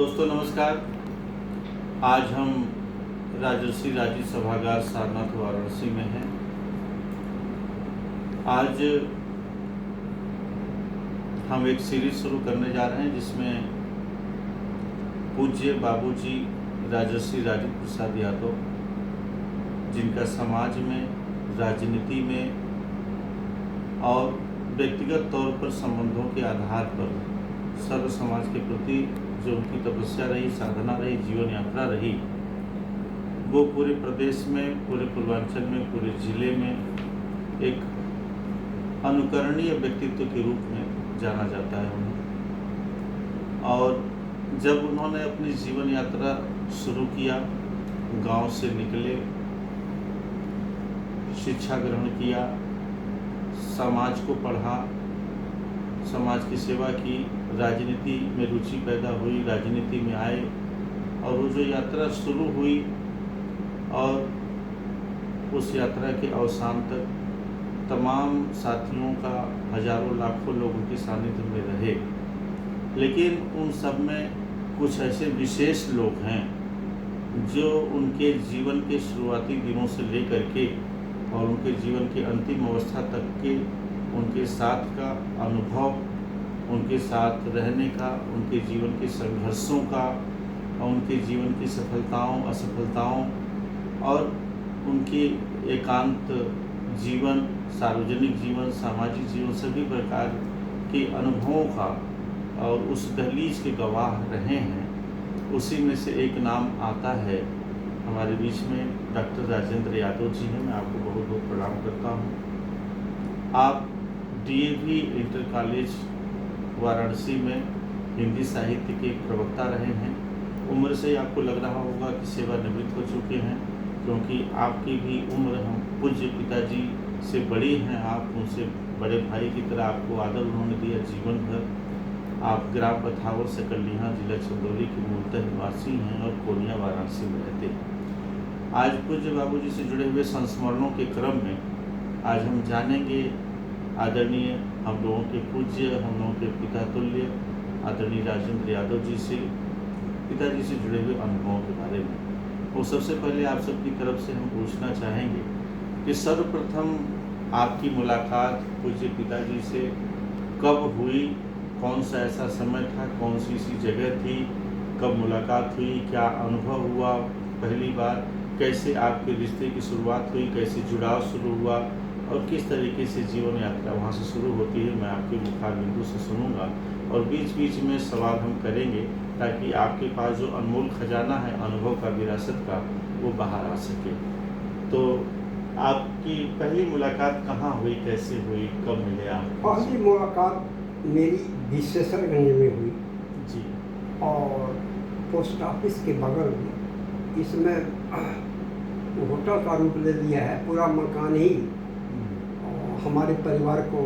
दोस्तों नमस्कार। आज हम राजर्षि राजीव सभागार सारनाथ वाराणसी में हैं। आज हम एक सीरीज शुरू करने जा रहे हैं जिसमें पूज्य बाबूजी राजर्षि राजीव प्रसाद यादव, जिनका समाज में, राजनीति में और व्यक्तिगत तौर पर संबंधों के आधार पर सर्व समाज के प्रति जो उनकी तपस्या रही, साधना रही, जीवन यात्रा रही, वो पूरे प्रदेश में, पूरे पूर्वांचल में, पूरे जिले में एक अनुकरणीय व्यक्तित्व के रूप में जाना जाता है उन्हें। और जब उन्होंने अपनी जीवन यात्रा शुरू किया, गांव से निकले, शिक्षा ग्रहण किया, समाज को पढ़ा, समाज की सेवा की, राजनीति में रुचि पैदा हुई, राजनीति में आए और वो जो यात्रा शुरू हुई और उस यात्रा के अवसान तक तमाम साथियों का, हजारों लाखों लोगों के सानिध्य में रहे। लेकिन उन सब में कुछ ऐसे विशेष लोग हैं जो उनके जीवन के शुरुआती दिनों से लेकर के और उनके जीवन की अंतिम अवस्था तक के उनके साथ का अनुभव, उनके साथ रहने का, उनके जीवन के संघर्षों का और उनके जीवन की सफलताओं, असफलताओं और उनकी एकांत जीवन, सार्वजनिक जीवन, सामाजिक जीवन, सभी प्रकार के अनुभवों का और उस दहलीज के गवाह रहे हैं। उसी में से एक नाम आता है हमारे बीच में, डॉक्टर राजेंद्र यादव जी हैं। मैं आपको बहुत बहुत प्रणाम करता हूँ। आप डीएवी इंटर कॉलेज वाराणसी में हिंदी साहित्य के प्रवक्ता रहे हैं। उम्र से आपको लग रहा होगा कि सेवानिवृत्त हो चुके हैं, क्योंकि आपकी भी उम्र हम पूज्य पिताजी से बड़ी हैं। आप उनसे बड़े भाई की तरह आपको आदर उन्होंने दिया जीवन भर। आप ग्राम पथावर सकलियाँ, जिला चंदौली के मूलतः निवासी हैं और कोनिया वाराणसी में रहते हैं। आज पूज्य बाबूजी से जुड़े हुए संस्मरणों के क्रम में आज हम जानेंगे आदरणीय, हम लोगों के पूज्य, हम लोगों के पिता तुल्य आदरणीय राजेंद्र यादव जी से, पिताजी से जुड़े हुए अनुभवों के बारे में। वो सबसे पहले आप सबकी तरफ से हम पूछना चाहेंगे कि सर्वप्रथम आपकी मुलाकात पूज्य पिताजी से कब हुई, कौन सा ऐसा समय था, कौन सी जगह थी, कब मुलाकात हुई, क्या अनुभव हुआ पहली बार, कैसे आपके रिश्ते की शुरुआत हुई, कैसे जुड़ाव शुरू हुआ और किस तरीके से जीवन यात्रा वहाँ से शुरू होती है। मैं आपके मुखार बिंदु से सुनूंगा और बीच बीच में सवाल हम करेंगे ताकि आपके पास जो अनमोल खजाना है अनुभव का, विरासत का, वो बाहर आ सके। तो आपकी पहली मुलाकात कहाँ हुई, कैसे हुई, कब मिले आप? पहली मुलाकात मेरी विश्वेश्वरगंज में हुई जी। और पोस्ट ऑफिस के बगल में, इसमें होटल का रूप ले लिया है, पूरा मकान ही हमारे परिवार को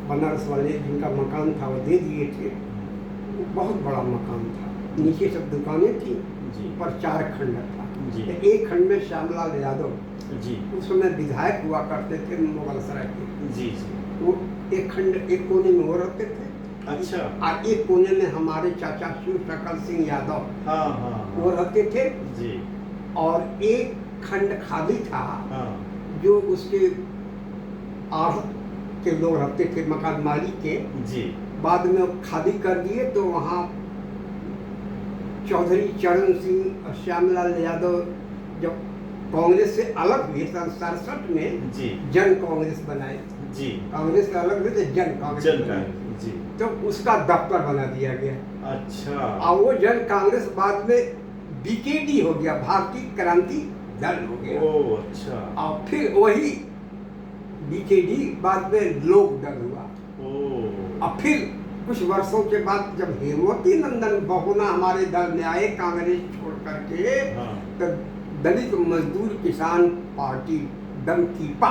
बनारस वाले जिनका मकान था वो दे दिए थे। वो बहुत बड़ा मकान था, नीचे सब दुकानें थी, ऊपर 4 खंड था। तो एक खंड में श्यामलाल यादव जी उस समय विधायक हुआ करते थे मुगलसराय के। जी। वो एक खंड, एक कोने में वो रहते थे। अच्छा। और एक कोने में हमारे चाचा शिव शकल सिंह यादव, हाँ, वो रहते थे जी। और एक खंड खाली था, हाँ। जो उसके आहत के लोग रहते थे, मकान मालिक के। जी। बाद में वो खाली कर दिए तो वहाँ चौधरी चरण सिंह और श्यामलाल यादव जब कांग्रेस से अलग हुए सन 67 में जी जन कांग्रेस बनाए जी। कांग्रेस से अलग हुए तो जन कांग्रेस जी। तो उसका दफ्तर बना दिया गया। अच्छा। और वो जन कांग्रेस बाद में बीकेडी हो गया, भारतीय क्रांति दल हो गया। ओह अच्छा। और फिर वही बीकेडी बाद में लोक दल हुआ। ओह। और फिर कुछ वर्षों के बाद जब हेमवती नंदन बहुना हमारे दल में आए कांग्रेस छोड़ करके, हाँ। तो दलित मजदूर किसान पार्टी दमकीपा,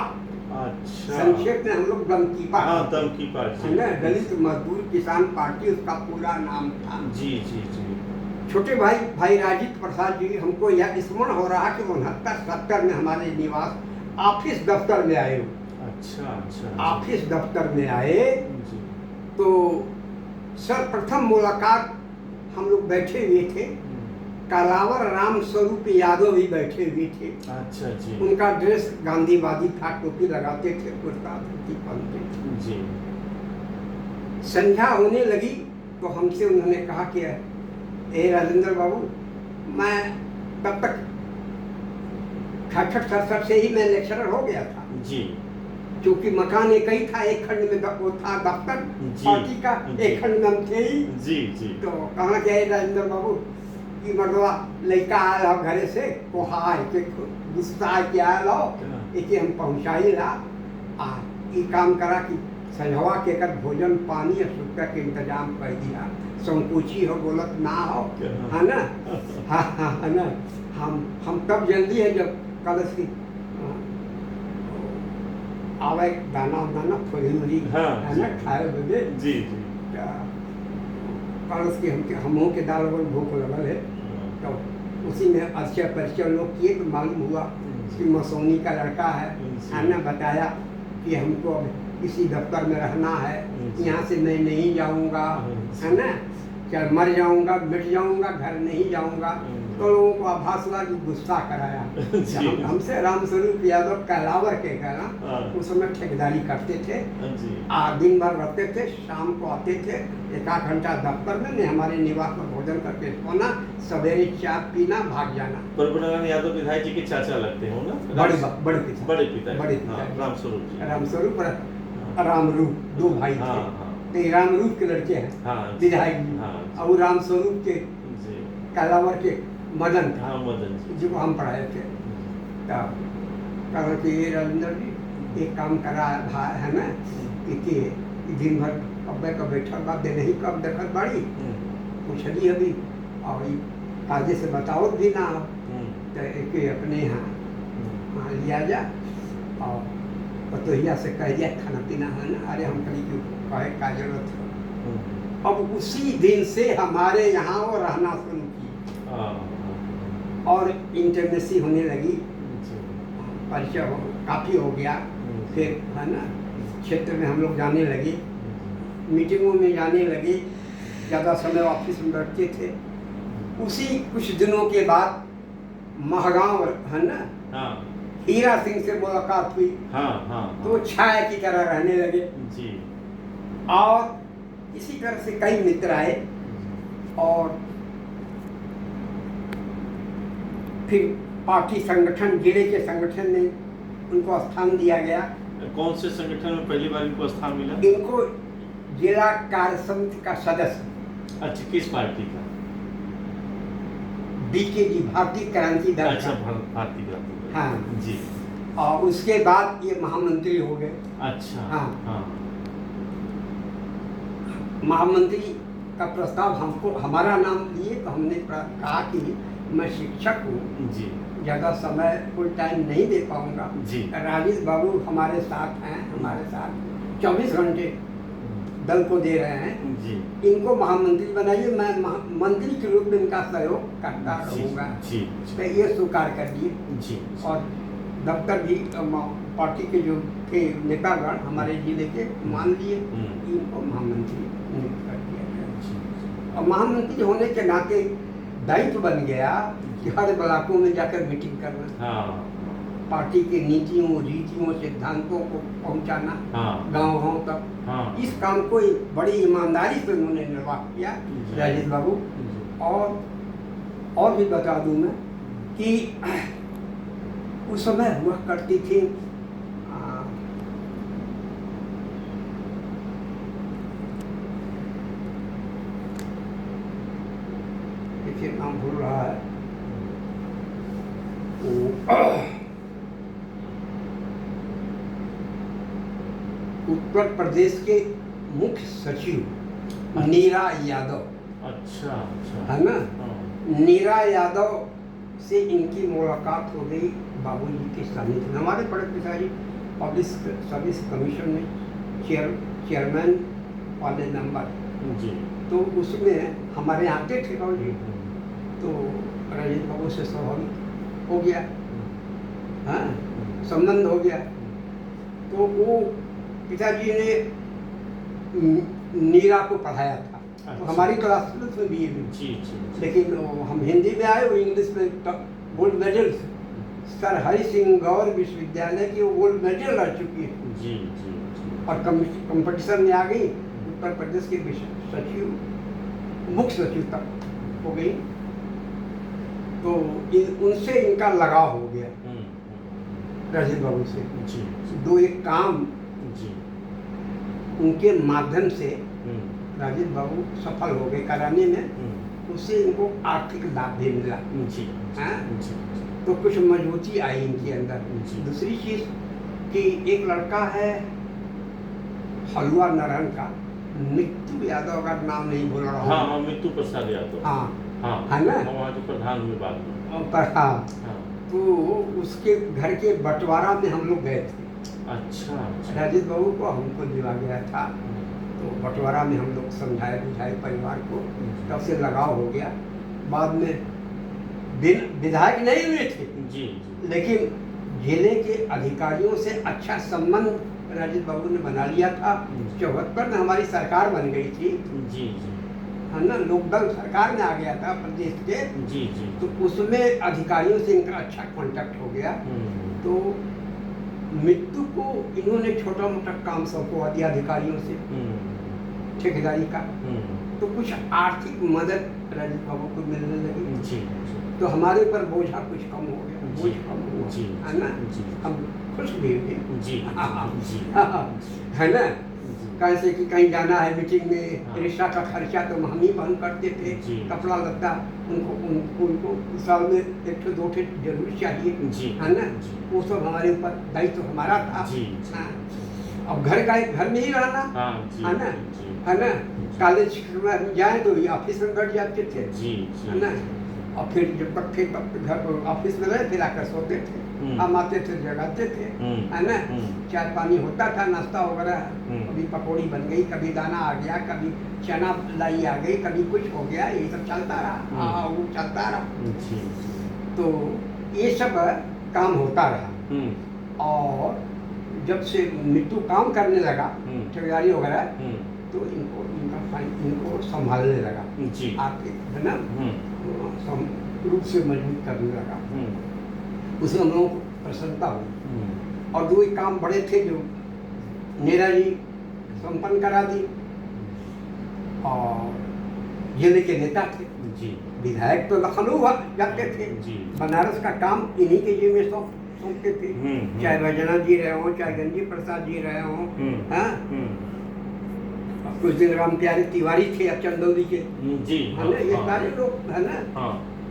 अच्छा, संक्षेप में हम लोग दमकीपा, हाँ, दमकीपा जी, दलित मजदूर किसान पार्टी उसका पूरा नाम था। जी जी जी। छोटे भाई राजीव प्रसाद जी, हमको यह स्मरण हो रहा कि 69-70 में हमारे निवास ऑफिस दफ्तर में आए। अच्छा अच्छा। ऑफिस दफ्तर में आए जी। तो सर्वप्रथम मुलाकात हम लोग बैठे हुए थे, कालावर राम स्वरूप यादव भी बैठे हुए थे। अच्छा जी। उनका ड्रेस गांधीवादी था, टोपी लगाते थे, कुर्ता धोती पहनते थे। जी। संध्या होने लगी तो हमसे उन्होंने कहा कि ए राजेंद्र बाबू, मैं तब तक 66-67 से ही मैं लेक्चरर हो गया था जी। क्योंकि मकान एक ही था, एक खंड में वो था दफ्तर जी, पार्टी का, जी। एक खंड में हम थे ही। जी जी। तो कहा कि ए राजेंद्र बाबू, ई मर्दवा लड़का आयल हो घरे से, को हाय के गुस्सा के आयल हो, एके हम पहुँचाई ला आ ई काम करा कि संझवा के कर भोजन पानी और सुविधा के इंतजाम कर दिया, संकोची हो बोलत ना हो, है ना। हाँ हाँ है ना। हम तब जल्दी है जब कल से आवे दाना दाना थोड़ी हाँ, है ना, खाए बदे जी जी। कल के हमों के दाल और भूख लगल है। तो उसी में अच्छे परिचय लोग किए तो मालूम हुआ कि मसौनी का लड़का है ना। बताया कि हमको अब किसी दफ्तर में रहना है, यहाँ से मैं नहीं जाऊँगा, है ना, क्या मर जाऊँगा, मिट जाऊँगा, घर नहीं जाऊँगा। तो लोगों को आभास हुआ कि गुस्सा कराया। हमसे रामस्वरूप यादव कहलावर के कहना, उस समय ठेकेदारी करते थे, दिन भर रहते थे, शाम को आते थे, एक आध घंटा दफ्तर में नहीं, हमारे निवास में भोजन करके सोना, सवेरे चाय पीना, भाग जाना। प्रभुनारायण यादव विधायक जी के चाचा लगते हो ना? बड़े पिता रामस्वरूप रामरूप, दो भाई थे। तो रामरूप के लड़के हैं विधायक जी, और रामस्वरूप के कहलावर के मदन थे, जो हम पढ़ाए थे। तब कहा कि ये राजेंद्र जी एक काम करा है ना कि दिन भर कब का बैठल बा, दे नहीं कब देखत बाड़ी, पूछली अभी और ताजे से बताओ भी ना हो, तो एक अपने यहाँ लिया जा और पतोहिया से कह दिया खाना पीना है ना। अरे हम कहीं क्यों कहे का जरूरत है। अब उसी दिन से हमारे यहाँ वो रहना शुरू की और इंटरमेसी होने लगी, परिचय काफ़ी हो गया। फिर है ना क्षेत्र में हम लोग जाने लगे, मीटिंगों में जाने लगे, ज़्यादा समय ऑफिस में बैठते थे। उसी कुछ दिनों के बाद महगांव है ना, हीरा सिंह से मुलाकात हुई। तो छाया की तरह रहने लगे जी। और इसी तरह से कई मित्र आए और फिर पार्टी संगठन, जिले के संगठन में उनको स्थान दिया गया। कौन से संगठन में पहली बार इनको स्थान मिला? इनको जिला कार्य समिति का सदस्य। अच्छा, किस पार्टी का? बीकेडी, भारतीय क्रांति दल। अच्छा, भारतीय क्रांति दल। हाँ जी। और उसके बाद ये महामंत्री हो गए। अच्छा। हाँ। महामंत्री का प्रस्ताव हमको, हमारा नाम लिए तो हमने कहा कि मैं शिक्षक हूँ जी, ज़्यादा समय फुल टाइम नहीं दे पाऊँगा जी। राजेश बाबू हमारे साथ हैं, हमारे साथ 24 घंटे दल को दे रहे हैं जी। इनको महामंत्री बनाइए, मैं मंत्री के रूप में इनका सहयोग करता रहूँगा। तो ये स्वीकार कर दिए जी। और दफ्तर भी पार्टी के जो थे नेतागण हमारे जिले के मान लिए, इनको महामंत्री नियुक्त कर दिया गया। और महामंत्री होने के नाते दायित्व बन गया कि हर ब्लॉकों में जाकर मीटिंग करना, पार्टी के नीतियों, रीतियों, सिद्धांतों को पहुंचाना गांव-गांव तक। इस काम को बड़ी ईमानदारी से उन्होंने निर्वाह किया राजेश बाबू। और भी बता दूं मैं कि उस समय हुआ करती थी देखिए नाम भूल रहा है, उत्तर प्रदेश के मुख्य सचिव नीरा यादव। अच्छा, है ना। नीरा यादव से इनकी मुलाकात हो गई बाबूजी के सानिध्य में। हमारे बड़े पिताजी पब्लिक सर्विस कमीशन में चेयरमैन वाले नंबर जी। तो उसमें हमारे आते थे बाबूजी, तो राजेश बाबू से स्वाभाविक हो गया, हाँ संबंध हो गया। तो वो पिताजी ने नीरा को पढ़ाया था। अच्छा। हमारी क्लास में भी है। जी जी लेकिन हम हिंदी में आए, वो इंग्लिश में gold medal sir Hari Singh Gour विश्वविद्यालय की वो गोल्ड मेडल रह चुकी है जी जी जी और कंपटीशन में आ गई। उत्तर प्रदेश के सचिव, मुख्य सचिव तक हो गई। तो उनसे इनका लगाव हो गया, राजीव बाबू से। जी दो एक काम जी उनके माध्यम से राजीव बाबू सफल हो गए कराने में। उससे इनको आर्थिक लाभ भी मिला। जी हाँ? जी तो कुछ मजबूती आई इनके अंदर। जी। दूसरी चीज कि एक लड़का है हलुआ नारायण का, मृत्यु यादव, अगर नाम नहीं बोल रहा हाँ हूँ। हाँ मृत्यु प्रसाद यादव। हाँ हाँ है ना? वहाँ जो प्रधान हुए बाद में। पर हाँ, हाँ तो उसके घर के बंटवारा में हम लोग गए थे। अच्छा अच्छा। राजीव बाबू को हमको दिया गया था, तो बंटवारा में हम लोग समझाए बुझाए परिवार को, तब से लगाव हो गया। बाद में विधायक नहीं हुए थे, जी जी लेकिन जिले के अधिकारियों से अच्छा संबंध राजीव बाबू ने बना लिया था। 74 में हमारी सरकार बन गई थी, जी जी है ना, लोकदल सरकार में आ गया था प्रदेश के। जी जी तो उसमें अधिकारियों से इनका अच्छा कांटेक्ट हो गया। तो मृत्यु को इन्होंने छोटा मोटा काम सौंपवा दिया अधिकारियों से, ठेकेदारी का। तो कुछ आर्थिक मदद राजीव बाबू को मिलने लगी। जी तो हमारे ऊपर बोझा कुछ कम हो गया, बोझ कम हुआ, जी है ना। जी हम खुश भी हुए, जी जी है ना। कैसे कि कहीं जाना है मीटिंग में, हाँ। रिक्शा का खर्चा तो हम ही वहन करते थे, जी। कपड़ा लत्ता उनको साल में एक ठो दो ठो जरूर चाहिए, जी। है ना। जी। वो सब हमारे ऊपर दायित्व तो हमारा था। जी। हाँ। अब घर में ही रहना, हाँ जी है ना, जी है ना। कॉलेज में जाए तो ऑफिस में बैठ जाते थे, जी है ना। और फिर जब तक फिर घर ऑफिस में रहे, फिर आकर सोते थे। हम आते थे, जगाते थे, है ना। चाय पानी होता था, नाश्ता वगैरह। कभी पकौड़ी बन गई, कभी दाना आ गया, कभी चना लाई आ गई, कभी कुछ हो गया, ये सब चलता रहा। वो चलता रहा। जी तो ये सब काम होता रहा। और जब से मृत्यु काम करने लगा, ठेकेदारी वगैरह, तो इनको संभालने लगा, जी आर्थिक, है ना, रूप से मजबूत करने लगा। उसमें हम लोगों को प्रसन्नता हुई। और दो एक काम बड़े थे जो नेरा जी संपन्न करा दी। और जिले के नेता थे जी विधायक, तो लखनऊ जाते थे। जी बनारस का काम इन्हीं के जी में सौंपते थे, चाहे वैजनाथ जी रहे हों, चाहे गंजी प्रसाद जी रहे हों। हाँ, कुछ दिन राम प्यारे तिवारी थे, अब चंदौली के, जी, है ना। ये सारे लोग, है ना,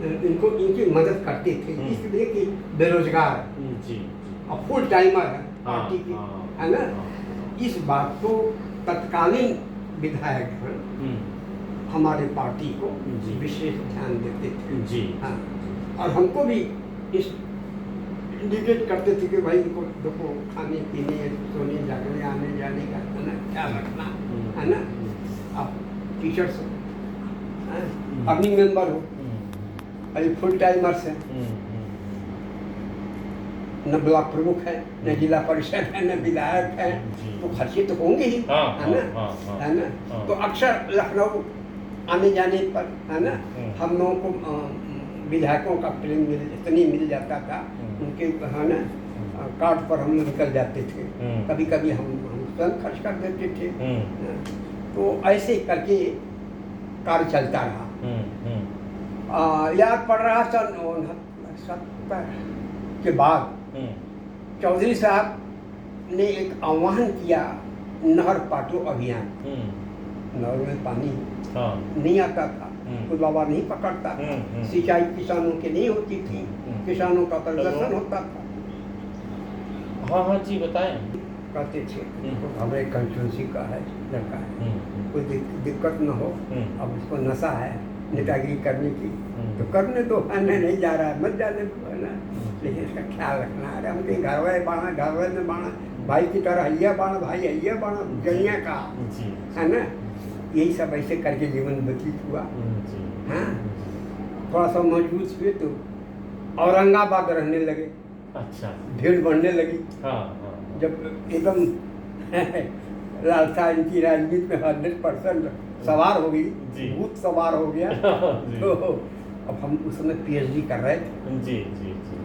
इनकी मदद करते थे, इसलिए कि बेरोजगार जी और फुल टाइमर है पार्टी की, है ना। इस बात को तत्कालीन विधायक हमारे पार्टी को विशेष ध्यान देते थे। जी हाँ, और हमको भी इस इंडिकेट करते थे कि भाई इनको देखो, खाने पीने, सोने जागने, आने जाने का, है ना, ख्याल रखना, है ना। आप टीचर्स अर्निंग मेंबर हो, अभी फुल टाइमर्स हैं, न ब्लॉक प्रमुख है, न जिला परिषद है, न विधायक है, तो खर्चे तो होंगे ही, है ना, है ना। तो अक्सर लखनऊ आने जाने पर, है ना, हम लोगों को विधायकों का प्रेम इतनी मिल जाता था, उनके, है ना, कार्ड पर हम निकल जाते थे। कभी कभी हम स्वयं खर्च कर देते थे। तो ऐसे करके कार्य चलता रहा। याद पड़ रहा सन 69 के बाद चौधरी साहब ने एक आह्वान किया, नहर पाटो अभियान। नहर में पानी नहीं आता था, कुदावा नहीं पकड़ता, सिंचाई किसानों की नहीं होती थी, किसानों का प्रदर्शन होता था। हाँ हाँ जी बताएं। कहते थे हमारे कंस्टिट्यूंसी का है, लड़का है, कोई दिक्कत न हो, अब उसको नशा है नेतागिरी करने की, तो करने दो, नहीं जा रहा है, मत जाने दो, है ना। लेकिन इसका ख्याल रखना है। हम कहीं घरवे बाणा, घरवे में बाणा, भाई की तरह हैया बाणा, भाई हैया बाणा, गैया का, है ना। यही सब ऐसे करके जीवन व्यतीत हुआ। हाँ, थोड़ा सा मजबूत हुए तो औरंगाबाद रहने लगे। अच्छा, भीड़ बढ़ने लगी। जब एकदम लालसा इनकी राजनीति में 100% सवार हो गई, जी। भूत सवार हो गया। जी। तो अब हम उस समय पीएचडी कर रहे थे। जी जी जी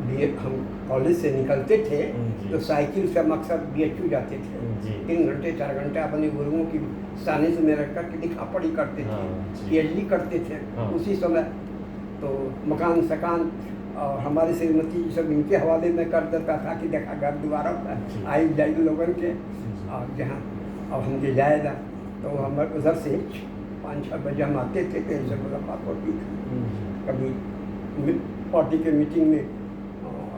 बीए हम कॉलेज से निकलते थे जी। तो साइकिल से हम अक्सर बीएचयू जाते थे। जी। 3 घंटे 4 घंटे अपने गुरुओं की सानिध्य में रख कर के लिखा पढ़ी करते थे, हाँ, जी। पीएचडी करते थे। हाँ। उसी समय तो मकान सकान और हमारी श्रीमती जी सब इनके हवाले में कर देता था कि देखा घर दोबारा जी। आई जाएगी लोगों के। और जहाँ अब हम ले जाएगा तो हम उधर से 5-6 बजे हम आते थे, तो इनसे मुलाकात होती थी। कभी पार्टी के मीटिंग में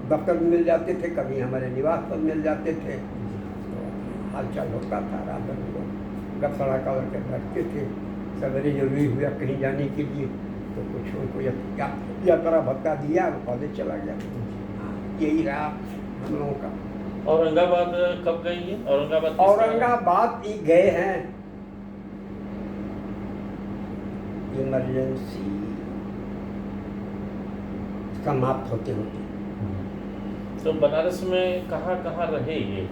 दफ्तर में मिल जाते थे, कभी हमारे निवास पर मिल जाते थे। तो हालचाल होता था, रात भर लोग गप सड़ा करके बैठते थे। सवेरे जरूरी हुआ कहीं जाने के लिए तो कुछ उनको यात्रा भत्ता दिया, कॉलेज चला गया। यही रहा हम लोगों का। औरंगाबाद कब गई है? औरंगाबाद किस तरह? औरंगाबाद ही गए हैं इमरजेंसी समाप्त होते होते। तो बनारस में कहाँ कहाँ रहे ये?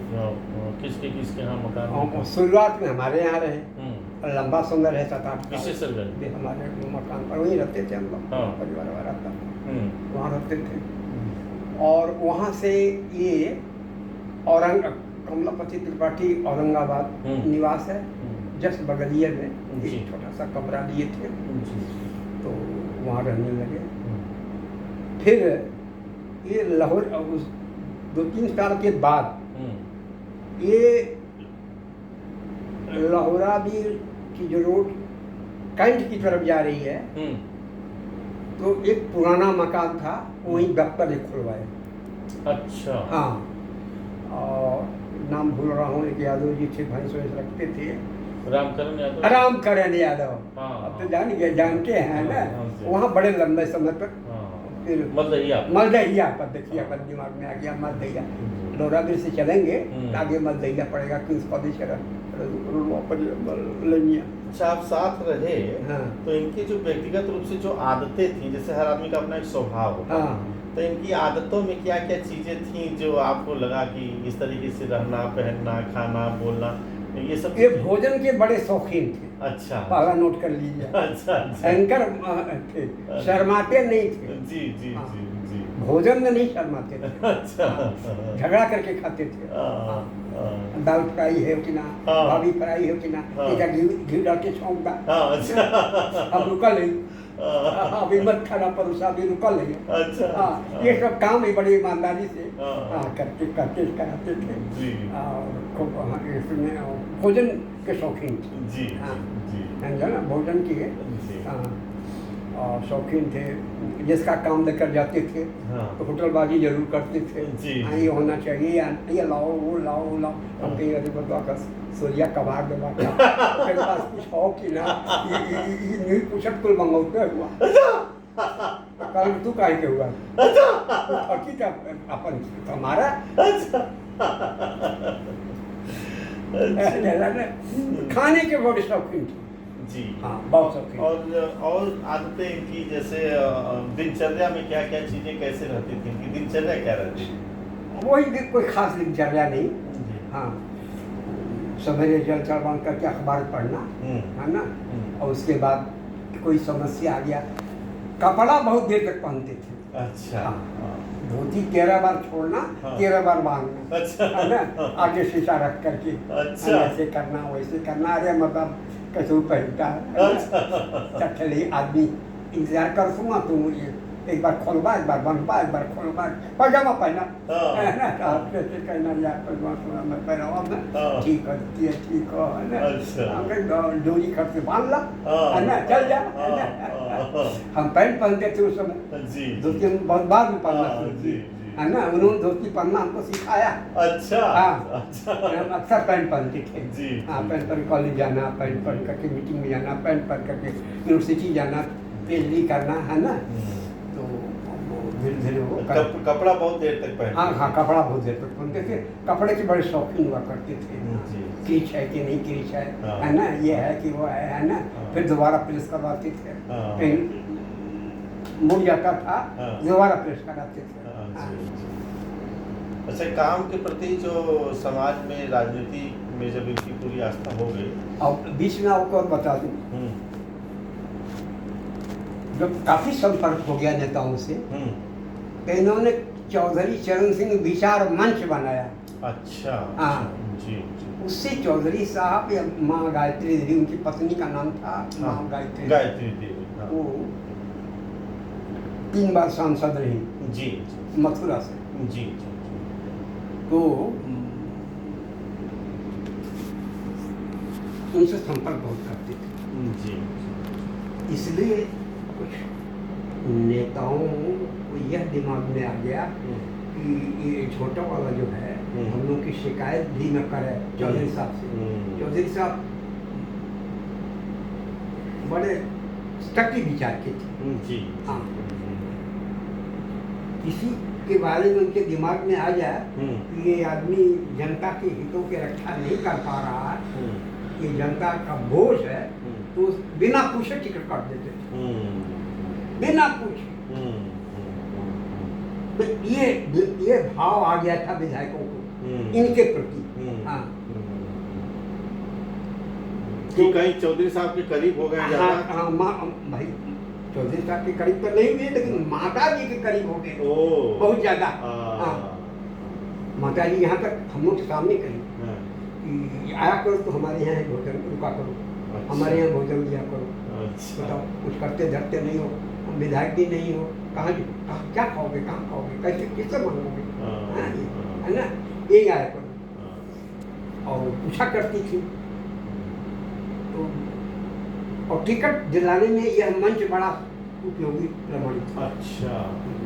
किसके यहाँ मकान में? शुरुआत में हमारे यहाँ रहे, हम्म। और लंबा सुंदर है 7-8 साल। विशेषरगंज। भी हमारे मकान पर वहीं रहते थे हम लोग, हाँ। परिवार वाला था, हम्म। वहाँ रहते थे। और वहाँ से ये कमलापति त्रिपाठी औरंगाबाद हम्म। निवास है, जस्ट बगलिया में जी। एक छोटा सा कमरा लिए थे, जी। तो वहाँ रहने लगे। फिर ये लाहौर उस 2-3 साल के बाद ये लाहौराबी की जो रोड कैंट की तरफ जा रही है, तो एक पुराना मकान था, वहीं दफ्तर एक खुलवाए। अच्छा। हाँ, और नाम भूल रहा हूँ, एक यादव जी थे, भैंस वैंस रखते थे, रामकरण यादव। रामकरण यादव। हाँ, अब तो जानते हैं ना। हाँ, जी। वहाँ बड़े लंबे समय तक हाँ। फिर मलदहिया। मलदहिया पर देखिए, अपन दिमाग में आ गया मलदहिया। लोराबिर से चलेंगे तो आगे मलदहिया पड़ेगा, किंग्स कॉलेज लेंगे। अच्छा, आप साथ रहे। हाँ। तो इनकी जो व्यक्तिगत रूप से जो आदतें थी, जैसे हर आदमी का अपना एक स्वभाव होता है, हाँ। तो इनकी आदतों में क्या क्या चीजें थी जो आपको लगा कि इस तरीके से रहना, पहनना, खाना, बोलना, ये सब ये चीजें? भोजन के बड़े शौकीन थे। अच्छा। पहला नोट कर लीजिए। अच्छा अच्छा। एंकर थे, शर्माते नहीं थे। जी जी हाँ। जी जी। भोजन में नहीं शर्माते थे। अच्छा। झगड़ा करके खाते थे। हाँ, हाँ। दाल फ्राई है कि ना, हाँ। भाभी फ्राई है कि ना, हाँ। इधर घी डाल के छौंक दा। हाँ, अच्छा। अब रुका नहीं, हाँ। अभी मत खाना परोसा, अभी रुका नहीं। अच्छा। हाँ, ये सब काम ही बड़ी ईमानदारी से हाँ। करके कराते थे। जी। और खूब इसमें भोजन के शौकीन थे। जी हाँ। जी समझा ना, भोजन की है। जी। हाँ, और शौकीन थे, जिसका काम लेकर जाते थे हाँ। तो होटलबाजी जरूर करते थे। जी। हाँ, ये होना चाहिए, ये लाओ, वो लाओ, वो लाओ। हम कहीं अरे बदवा का सोरिया कबाड़ में बाटा मेरे पास कुछ हो कि ना, ये नहीं पूछत कुल मंगौते हुआ। कल तू काहे के हुआ? फकी का अपन हमारा खाने के बड़े शौकीन थे। जी। हाँ, बहुत शौकीन। और आदतें इनकी, जैसे दिनचर्या में क्या क्या चीजें कैसे रहती थी, इनकी दिनचर्या क्या रहती थी? वही कोई खास दिनचर्या नहीं। जी। हाँ, सवेरे जल चढ़ बांध करके अखबार पढ़ना, है ना, और उसके बाद कोई समस्या आ गया, कपड़ा बहुत देर तक पहनते थे। अच्छा। हाँ। धोती 13 बार छोड़ना, हाँ। 13 बार बांधना, अच्छा। है ना, आगे शीशा रख करके। अच्छा। ऐसे करना, वैसे करना। अरे मतलब कैसे पहनता है। अच्छा। चले आदमी इंतजार कर सुना, तुम ये एक बार खोलवा, एक बार बंदवा, एक बार खोलवा, पैजामा पहना, हाँ। है ना, कैसे कहना यार, पैजामा सुना मैं पहनावा मैं, हाँ। ठीक है, ठीक है ना। अच्छा। हमने डोरी खट से बांध ला, हाँ। है ना, चल जा, है हाँ, ना। हाँ। हम पैंट पहनते थे उस समय, जी। धोती बहुत बाद में पहनना हाँ, शुरू जी, की, जी। है ना, उन्होंने धोती पहनना हमको सिखाया। अच्छा। हाँ। अच्छा। हम अक्सर पैंट पहनते थे। जी। हाँ, पैंट पहन कॉलेज जाना, पैंट पहन करके मीटिंग में जाना, पैंट पहन करके यूनिवर्सिटी जाना, पीएचडी करना, है ना। तो धीरे धीरे वो कपड़ा बहुत देर तक पहनते हाँ हाँ, थे। कपड़ा बहुत देर तक पहनते थे। कपड़े के बड़े शौकीन हुआ करते थे। जी। क्रीच है कि नहीं क्रीच है, हाँ। है ना, ये है कि वो है ना। हाँ। फिर दोबारा प्रेस करवाते थे, हाँ। कहीं मुड़ जाता था, हाँ। दोबारा प्रेस कराते थे। हाँ, हाँ। जी, जी। अच्छा, काम के प्रति जो समाज में, राजनीति में जब इनकी पूरी आस्था हो गई। और बीच में आपको और बता दूं, हम्म, जब काफ़ी संपर्क हो गया नेताओं से, हम्म, तो इन्होंने चौधरी चरण सिंह विचार मंच बनाया। अच्छा, हाँ। अच्छा, जी जी। उससे चौधरी साहब या माँ गायत्री देवी, उनकी पत्नी का नाम था माँ हाँ, गायत्री गायत्री देवी, हाँ। वो 3 बार सांसद रही जी जी मथुरा से। जी जी तो उनसे संपर्क बहुत करते थे, जी। इसलिए कुछ नेताओं को यह दिमाग में आ गया कि ये छोटा वाला जो है, हम लोग की शिकायत भी न करे चौधरी साहब से। चौधरी साहब बड़े सटी विचार के थे। जी। हाँ, किसी के बारे में उनके दिमाग में आ जाए कि ये आदमी जनता के हितों की रक्षा नहीं कर पा रहा है, ये जनता का बोझ है, तो बिना पूछे टिकट काट देते थे, बिना पूछे। तो ये भाव आ गया था विधायकों को इनके प्रति। हाँ, कि कहीं चौधरी साहब के करीब हो गए ज़्यादा। हाँ, भाई चौधरी साहब के करीब तो नहीं हुए, लेकिन माता जी के करीब हो गए बहुत ज्यादा। हाँ, माता जी यहाँ तक हम लोग के सामने कही कि आया करो तो हमारे यहाँ भोजन रुका करो, हमारे यहाँ भोजन दिया करो। बताओ, कुछ करते धरते नहीं हो, हम विधायक भी नहीं हो, कहाँ क्या खाओगे, कहाँ खाओगे, कैसे किससे मांगोगे, है ना, यही आया करो। और पूछा करती थी, तो और टिकट दिलाने में यह मंच बड़ा उपयोगी प्रमाणित था। अच्छा,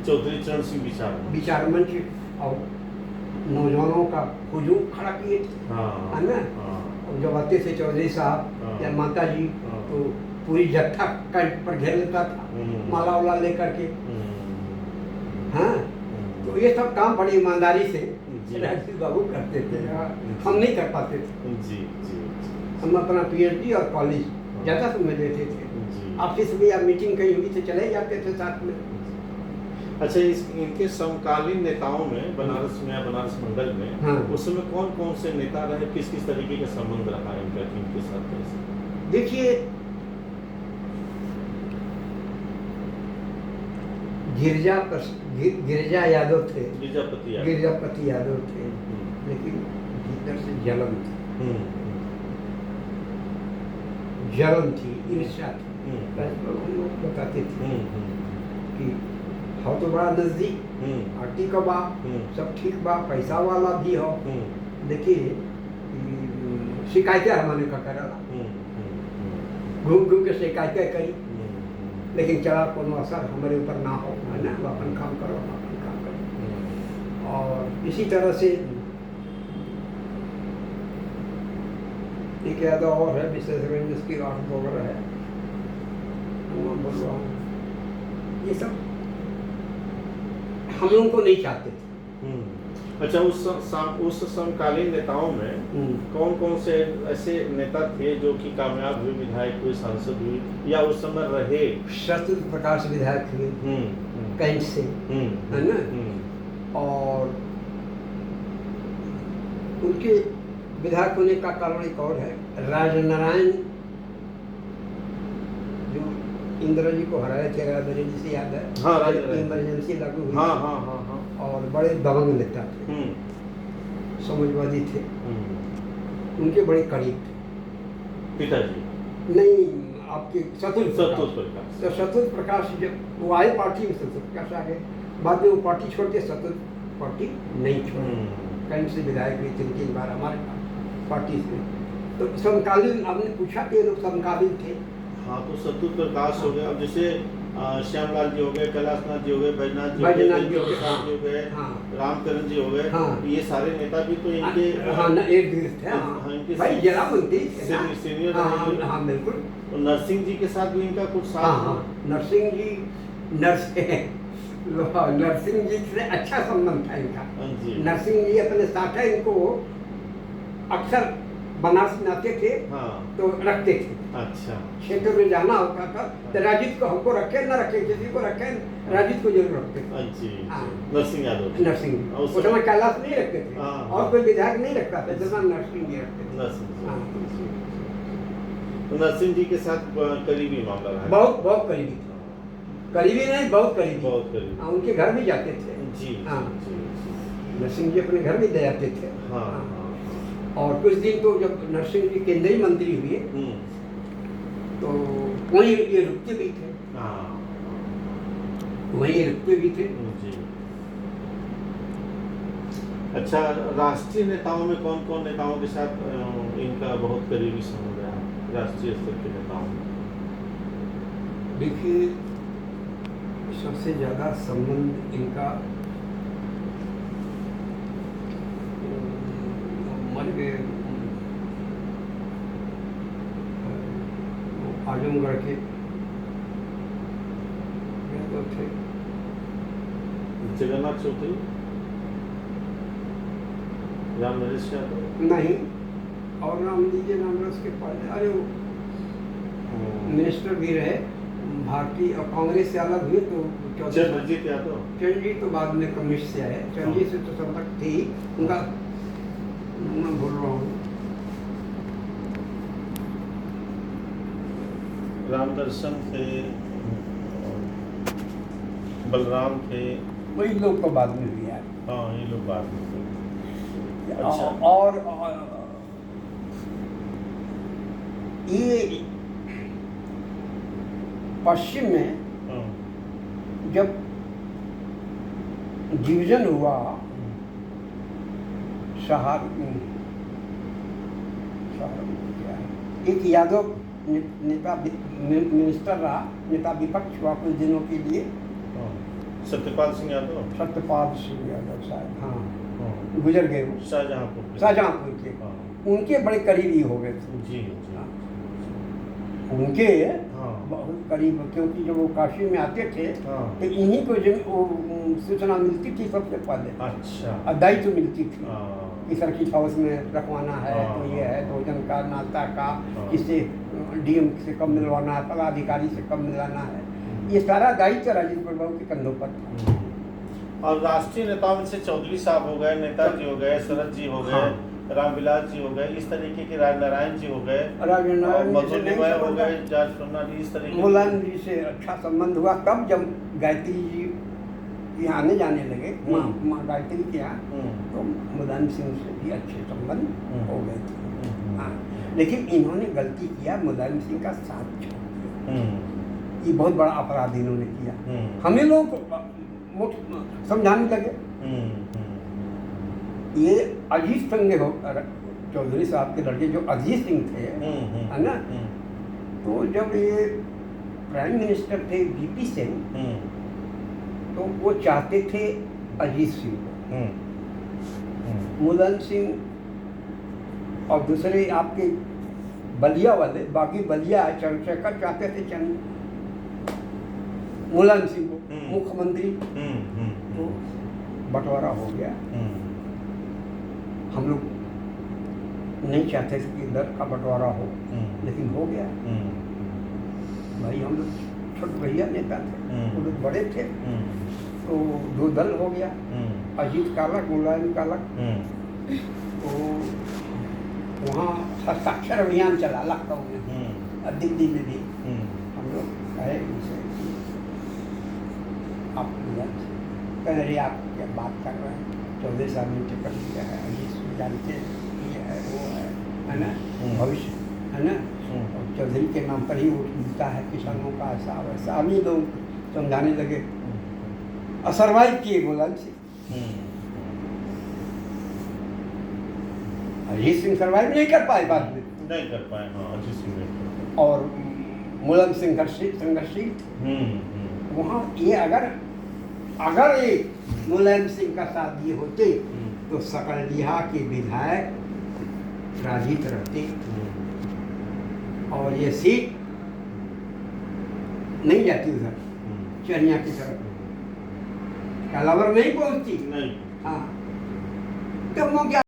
चौधरी चरण सिंह विचार मंच, और नौजवानों का हुजूम खड़ा किए थे, है ना। और जब आते थे चौधरी साहब या माता जी, तो पूरी जत्था कंठ पर घेर लेता था, माला वाला लेकर के। हाँ, तो ये सब काम बड़ी ईमानदारी से राजीव बाबू करते थे, हम नहीं कर पाते थे। जी जी। हम अपना पीएचडी और कॉलेज ज़्यादा समय देते थे, ऑफिस में या मीटिंग कहीं हुई तो चले जाते थे साथ में। अच्छा, इनके समकालीन नेताओं में बनारस में या बनारस मंडल में, हाँ, उस समय कौन कौन से नेता रहे, किस किस तरीके का संबंध रहा इनका इनके साथ? देखिए, गिरजा यादव थे, गिरजापति यादव थे, लेकिन भीतर से जलन थी, ईर्ष्या थी। हम लोग बताते थे कि हो तो बड़ा नजदीक, पार्टी का बा, सब ठीक बा, पैसा वाला भी हो, देखिए शिकायतें हमारे का करा, घूम घूम के शिकायतें करी, लेकिन चला कोनो असर हमारे ऊपर ना हो, है ना, अपन काम करो, अपन काम करो। और इसी तरह से एक यादव और है, विशेषकर जिसकी आठ वगैरह है, मैं बोल रहा हूँ, ये सब हम लोगों को नहीं चाहते थे। अच्छा, उस समकालीन नेताओं में कौन कौन से ऐसे नेता थे जो कि कामयाब हुए, विधायक हुए, सांसद हुए, या उस समय रहे? सत्येंद्र प्रकाश विधायक हुए कैंट से, है ना। और उनके विधायक होने का कारण एक और है, राजनारायण जो इंदिरा जी को हराए थे, रायबरेली से, याद है? हाँ, इमरजेंसी लागू हुई। हाँ हाँ हाँ हाँ। और बड़े दबंग नेता थे, समाजवादी थे, उनके बड़े करीब थे पिताजी। नहीं, आपके सत्येंद्र प्रकाश। तो सत्येंद्र प्रकाश जब वो आए पार्टी में, सत्येंद्र प्रकाश आ गए, बाद में वो पार्टी छोड़ के सत्येंद्र पार्टी नहीं छोड़ी, कहीं से विधायक हुए 3 बार हमारे पार्टी से। तो समकालीन, आपने पूछा कि ये लोग समकालीन थे। हाँ, तो सत्येंद्र प्रकाश हो गए, अब जैसे श्यामलाल जी हो गए, कैलाशनाथ जी हो गए, बैजनाथ जी हो गए, रामकरण जी हो गए, ये सारे नेता भी तो इनके एक थे, भाई जरा बनती सीनियर। हाँ, बिल्कुल। तो नरसिंह जी के साथ भी इनका कुछ साथ? नरसिंह जी से अच्छा संबंध था इनका। नरसिंह जी अपने साथ है, इनको अक्सर बनाते थे हाँ तो रखते थे। अच्छा क्षेत्र में जाना होता था तो राजीत को हमको रखे न रखे, किसी को रखे, राजीत को जरूर रखते थे। जी हाँ। नरसिंह यादव नरसिंह उस उस समय कैलाश नहीं रखते थे हाँ, और हाँ। कोई विधायक नहीं रखता था, जितना नरसिंह जी रखते थे। नरसिंह हाँ। जी। तो नरसिंह जी के साथ करीबी मामला रहा है। बहुत बहुत करीबी थे, करीबी नहीं बहुत करीबी। बहुत करीबी। हाँ, उनके घर भी जाते थे। जी हाँ। जी जी नरसिंह जी अपने घर भी ले जाते थे। हाँ हाँ। हाँ और कुछ दिन तो जब नरसिंह जी केंद्रीय मंत्री हुए हम्म, तो वहीं ये रुकते भी थे, हाँ वहीं रुकते भी थे। जी। अच्छा, राष्ट्रीय नेताओं में कौन कौन नेताओं के साथ इनका बहुत करीबी संबंध रहा, राष्ट्रीय स्तर के नेताओं में? देखिए, सबसे ज़्यादा संबंध इनका मर गए आजमगढ़ के तो थे जगन्नाथ चौधरी, राम नरेश यादव, नहीं, और नाम लीजिए, नाम रस के पहले, अरे वो मिनिस्टर भी रहे भारतीय और कांग्रेस से अलग हुए तो चंद्रजीत यादव। चंद्रजीत तो बाद में कम्युनिस्ट से आए, चंद्रजीत से तो सब तक थी उनका, मैं भूल रहा हूँ। राम दर्शन थे, बलराम थे, वही लोग तो बाद में भी आए। हाँ ये लोग बात करते हैं। अच्छा। और ये पश्चिम में हाँ, जब डिवीजन हुआ शहर क्या है, एक यादव नेता मिनिस्टर रहा, नेता विपक्ष हुआ कुछ दिनों के लिए, हाँ। सत्यपाल सिंह यादव, सत्यपाल सिंह यादव साहब, हाँ हाँ। गुजर गए वो, शाहजहाँपुर शाहजहाँपुर के, हाँ। उनके बड़े करीबी हो गए थे। जी जी हाँ। उनके हाँ बहुत करीब, क्योंकि जब वो काशी में आते थे हाँ। तो इन्हीं को सूचना मिलती थी सबसे पहले, अच्छा और दायित्व मिलती थी हाँ कि सर्किट हाउस में रखवाना है, हाँ, तो ये है, हाँ। भोजन का, नाश्ता का, हाँ। किससे डीएम से कब मिलवाना है, पदाधिकारी से कब मिलाना है, ये सारा दायित्व राजेंद्र प्रभु के कंधों पर था। और राष्ट्रीय नेताओं में से चौधरी साहब हो गए, नेताजी हो गए, शरद जी हो गए, हाँ। रामविलास जी हो गए, इस तरीके के राजनारायण जी हो गए, राजनारायण जी से नहीं मधुनिमय हो संबंध गए, था। जॉर्ज फर्नांडिस, इस तरीके मुलायम जी से अच्छा संबंध हुआ तब जब गायत्री जी यहाँ आने जाने लगे, माँ गायत्री के यहाँ, तो मुलायम सिंह से भी अच्छे संबंध हो गए थे। हाँ, लेकिन इन्होंने गलती किया, मुलायम सिंह का साथ छोड़ दिया, ये बहुत बड़ा अपराध इन्होंने किया। हमें लोग समझाने लगे, ये अजीत सिंह हो, चौधरी साहब के लड़के जो अजीत सिंह थे, है ना, तो जब ये प्राइम मिनिस्टर थे वीपी सिंह, तो वो चाहते थे अजीत सिंह को, मुलायम सिंह और दूसरे आपके बलिया वाले, बाकी बलिया चंद्रशेखर चाहते थे मुलायम सिंह को मुख्यमंत्री, तो बंटवारा हो गया। हम लोग नहीं चाहते थे कि दल का बंटवारा हो, लेकिन हो गया। भाई हम लोग छोटे भैया नेता थे, वो लोग बड़े थे, तो दो दल हो गया, अजीत का अलग, मुलायम का अलग। तो वहाँ हस्ताक्षर अभियान चला लखनऊ में और दिल्ली में भी। हम लोग कहे उनसे आप कह रहे आप क्या बात कर रहे हैं, चौधरी साहब ने टिकट दिया है, अजीत जानते ये है वो है ना, भविष्य है ना, और चौधरी के नाम पर ही वोट मिलता है, किसानों का ऐसा वैसा, हम ही लोग समझाने लगे और सर्वाइव किए मुलायम सिंह। अजीत सिंह सर्वाइव नहीं कर पाए बाद में, नहीं कर पाए, हाँ अजीत सिंह नहीं। और मुलायम सिंह संघर्षशील थे वहाँ। ये अगर ये मुलायम सिंह का साथ दिए होते तो सकलडीहा के विधायक राजीत रहते और ये सीट नहीं जाती उधर चनिया की तरफ, कलावर नहीं पहुंचती। नहीं। हाँ, तो वो क्या